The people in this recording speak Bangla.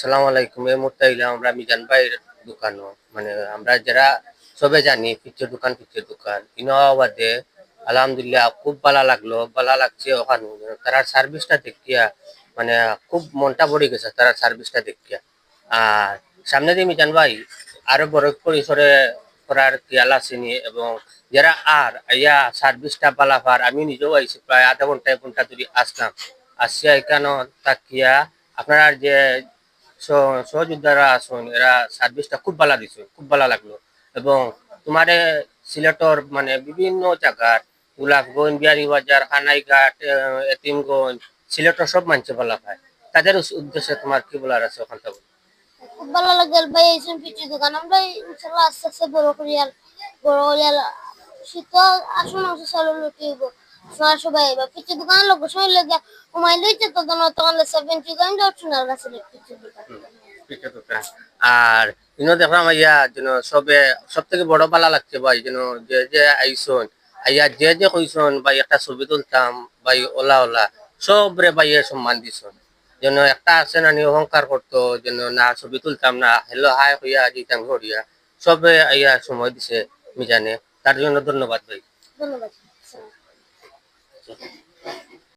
আসসালামু আলাইকুম। এই মুহূর্তে আইলাম আমরা মিজান ভাইয়ের দোকানও। মানে আমরা যারা সবে জানি পিচ্চের দোকান ইনোয়া বাদে আলহামদুলিল্লাহ খুব ভালো লাগলো, ভালো লাগছে ওখানে। তারা সার্ভিসটা দেখিয়া মানে খুব মনটা ভরে গেছে তারা সার্ভিসটা দেখিয়া। আর সামনে দিয়ে মিজান ভাই আরো বড় পরিসরে করার খেয়াল আসেনি এবং যারা আর ইয়া সার্ভিসটা পালাফার আমি নিজেও আইছি প্রায় আধা ঘন্টা 1 ঘন্টা ধরে আসলাম। আসিয়া এখানে তাকিয়া আপনারা যে সহযোদ্ধারা আছেন এরা সার্ভিসটা খুব ভালো দিছে, খুব ভালো লাগলো। এবং তোমারে সিলেটর মানে বিভিন্ন জায়গার গোলাপগঞ্জ, বিয়ানীবাজার, হানাইঘাট, এতিমগঞ্জ, সিলেটর সব মানুষে ভালো পায়। তাদের উদ্দেশ্যে তোমার কি বলার আছে ওখানটা? খুব ভালো লাগল ভাই এইসব পিঠের দোকান আমরা ইনশাল্লাহ আস্তে আস্তে বড় করিয়াল শীত আসুন মাংস চালু লুটিব আপনারা সবাই এবার পিঠের দোকানের লোক সময় লেগে কমাই লইতে তখন 70 গান যাও শোনার কাছে পিঠের দোকান পিঠের দোকান। আর ইনো দেখলাম আইয়া যেন সবে সব থেকে বড় পালা লাগছে ভাই যেন যে যে আইসন আইয়া যে যে কইসন ভাই একটা ছবি তুলতাম ভাই ওলা ওলা সবরে ভাইয়ে সম্মান দিছন। যেন একটা আছে না নি অহংকার করতো যেন না ছবি তুলতাম না হেলো হাই হইয়া দিতাম ঘরিয়া সবে আইয়া সময় দিছে মিজানে, তার জন্য ধন্যবাদ ভাই। ধন্যবাদ।